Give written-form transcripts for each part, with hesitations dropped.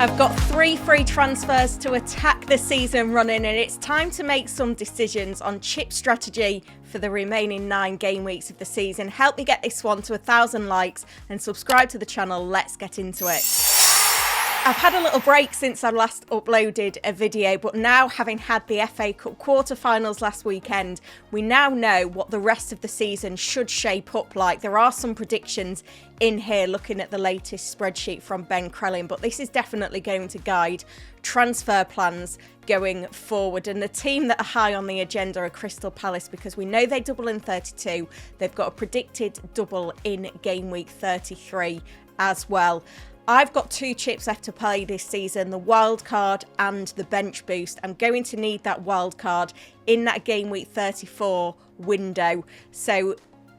I've got 3 free transfers to attack the season running, and it's time to make some decisions on chip strategy for the remaining 9 game weeks of the season. Help me get this one to 1,000 likes and subscribe to the channel. Let's get into it. I've had a little break since I last uploaded a video, but now, having had the FA Cup quarterfinals last weekend, we now know what the rest of the season should shape up like. There are some predictions in here looking at the latest spreadsheet from Ben Crellin, but this is definitely going to guide transfer plans going forward. And the team that are high on the agenda are Crystal Palace, because we know they double in 32. They've got a predicted double in game week 33 as well. I've got 2 chips left to play this season, the wild card and the bench boost. I'm going to need that wild card in that game week 34 window. So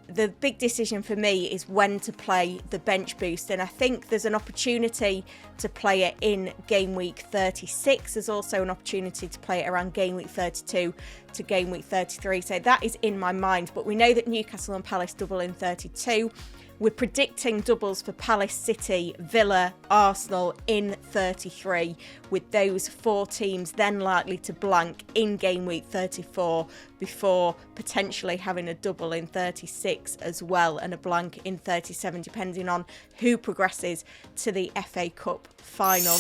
the big decision for me is when to play the bench boost, and I think there's an opportunity to play it in game week 36. There's also an opportunity to play it around game week 32 to game week 33. So that is in my mind, but we know that Newcastle and Palace double in 32. We're predicting doubles for Palace, City, Villa, Arsenal in 33, with those 4 teams then likely to blank in game week 34 before potentially having a double in 36 as well, and a blank in 37 depending on who progresses to the FA Cup final.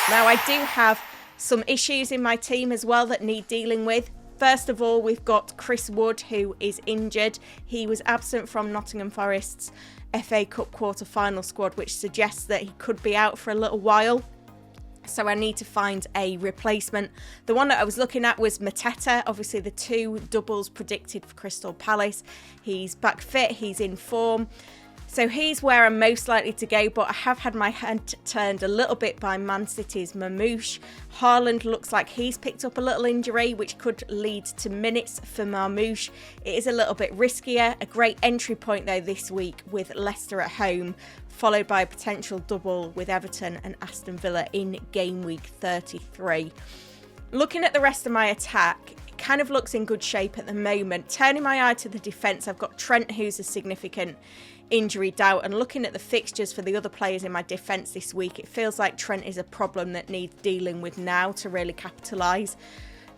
Now, I do have some issues in my team as well that need dealing with. First of all, we've got Chris Wood, who is injured. He was absent from Nottingham Forest's FA Cup quarter-final squad, which suggests that he could be out for a little while. So I need to find a replacement. The one that I was looking at was Mateta, obviously the 2 doubles predicted for Crystal Palace. He's back fit, he's in form. So he's where I'm most likely to go, but I have had my hand turned a little bit by Man City's Mamouche. Haaland looks like he's picked up a little injury, which could lead to minutes for Mamouche. It is a little bit riskier. A great entry point, though, this week with Leicester at home, followed by a potential double with Everton and Aston Villa in game week 33. Looking at the rest of my attack, it kind of looks in good shape at the moment. Turning my eye to the defence, I've got Trent, who's a significant injury doubt, and looking at the fixtures for the other players in my defence this week, it feels like Trent is a problem that needs dealing with now to really capitalise.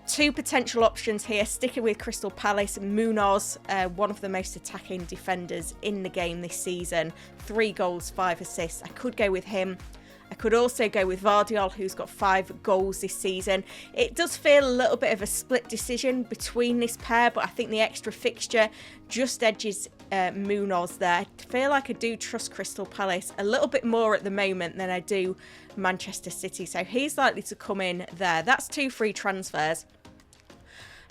2 potential options here, sticking with Crystal Palace. Munoz, one of the most attacking defenders in the game this season, 3 goals, 5 assists. I could go with him. I could also go with Vardiol, who's got 5 goals this season. It does feel a little bit of a split decision between this pair, but I think the extra fixture just edges Munoz there. I feel like I do trust Crystal Palace a little bit more at the moment than I do Manchester City, so he's likely to come in there. That's 2 free transfers.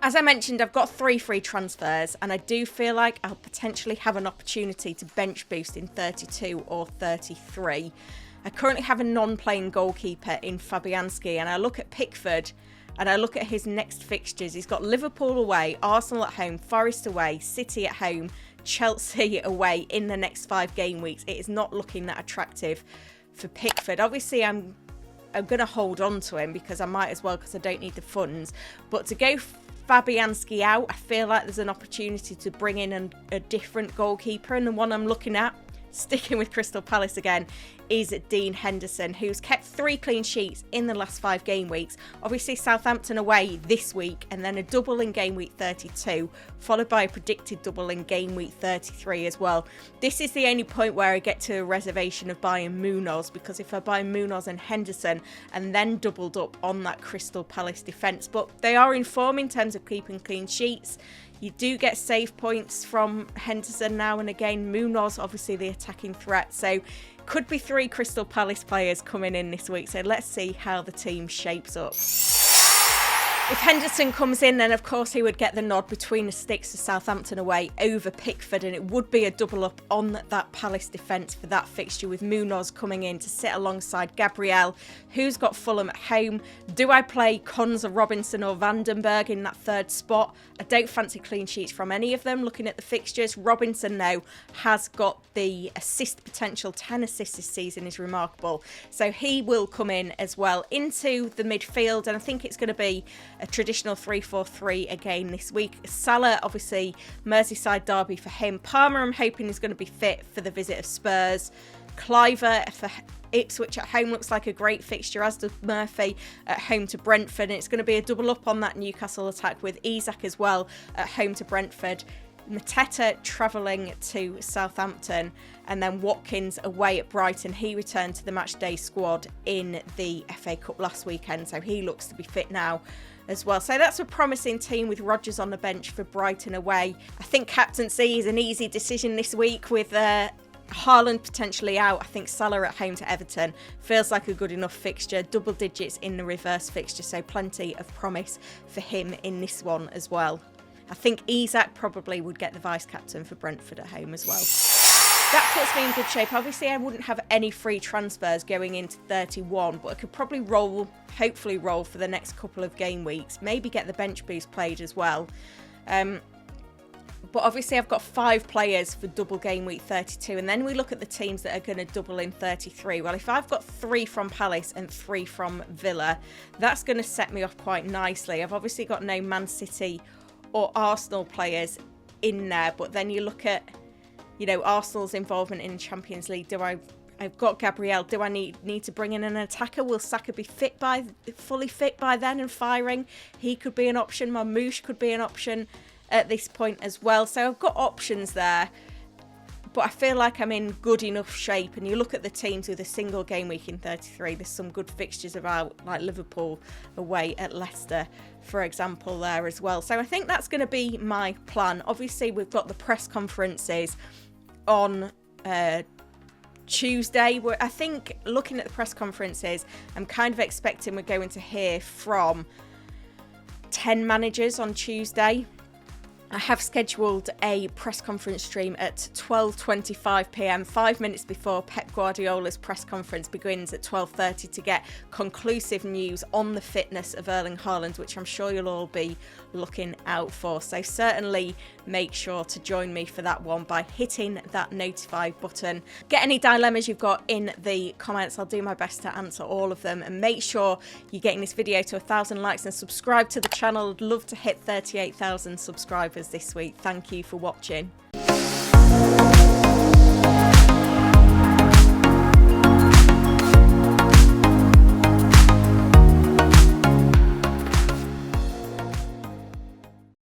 As I mentioned, I've got 3 free transfers, and I do feel like I'll potentially have an opportunity to bench boost in 32 or 33. I currently have a non-playing goalkeeper in Fabianski, and I look at Pickford and I look at his next fixtures. He's got Liverpool away, Arsenal at home, Forest away, City at home, Chelsea away in the next 5 game weeks. It is not looking that attractive for Pickford. Obviously, I'm going to hold on to him because I might as well, because I don't need the funds. But to go Fabianski out, I feel like there's an opportunity to bring in a different goalkeeper, and the one I'm looking at, sticking with Crystal Palace again, is Dean Henderson, who's kept 3 clean sheets in the last 5 game weeks. Obviously Southampton away this week, and then a double in game week 32, followed by a predicted double in game week 33 as well. This is the only point where I get to a reservation of buying Munoz, because if I buy Munoz and Henderson and then doubled up on that Crystal Palace defence, but they are in form in terms of keeping clean sheets. You do get save points from Henderson now and again. Munoz, obviously the attacking threat. So could be 3 Crystal Palace players coming in this week. So let's see how the team shapes up. If Henderson comes in, then of course he would get the nod between the sticks to Southampton away over Pickford, and it would be a double up on that Palace defence for that fixture, with Munoz coming in to sit alongside Gabriel, who's got Fulham at home. Do I play Konza, Robinson or Vandenberg in that 3rd spot? I don't fancy clean sheets from any of them looking at the fixtures. Robinson, though, has got the assist potential. 10 assists this season is remarkable. So he will come in as well into the midfield, and I think it's going to be a traditional 3-4-3 again this week. Salah, obviously, Merseyside derby for him. Palmer, I'm hoping, is going to be fit for the visit of Spurs. Cliver for Ipswich at home looks like a great fixture, as does Murphy at home to Brentford. And it's going to be a double up on that Newcastle attack with Isak as well at home to Brentford. Mateta travelling to Southampton, and then Watkins away at Brighton. He returned to the matchday squad in the FA Cup last weekend, so he looks to be fit now as well. So that's a promising team with Rodgers on the bench for Brighton away. I think captaincy is an easy decision this week with Haaland potentially out. I think Salah at home to Everton feels like a good enough fixture. Double digits in the reverse fixture, so plenty of promise for him in this one as well. I think Isak probably would get the vice-captain for Brentford at home as well. That puts me in good shape. Obviously, I wouldn't have any free transfers going into 31, but I could probably hopefully roll for the next couple of game weeks. Maybe get the bench boost played as well. But obviously I've got 5 players for double game week 32, and then we look at the teams that are going to double in 33. Well, if I've got 3 from Palace and 3 from Villa, that's going to set me off quite nicely. I've obviously got no Man City or Arsenal players in there, but then you look at, you know, Arsenal's involvement in Champions League. I've got Gabriel. Do I need to bring in an attacker? Will Saka be fully fit by then and firing? He could be an option. Marmoush could be an option at this point as well. So I've got options there, but I feel like I'm in good enough shape. And you look at the teams with a single game week in 33, there's some good fixtures about, like Liverpool away at Leicester, for example, there as well. So I think that's going to be my plan. Obviously, we've got the press conferences on Tuesday. I think looking at the press conferences, I'm kind of expecting we're going to hear from 10 managers on Tuesday. I have scheduled a press conference stream at 12:25 p.m, 5 minutes before Pep Guardiola's press conference begins at 12:30, to get conclusive news on the fitness of Erling Haaland, which I'm sure you'll all be looking out for. So certainly make sure to join me for that one by hitting that notify button. Get any dilemmas you've got in the comments. I'll do my best to answer all of them, and make sure you're getting this video to 1,000 likes and subscribe to the channel. I'd love to hit 38,000 subscribers this week. Thank you for watching.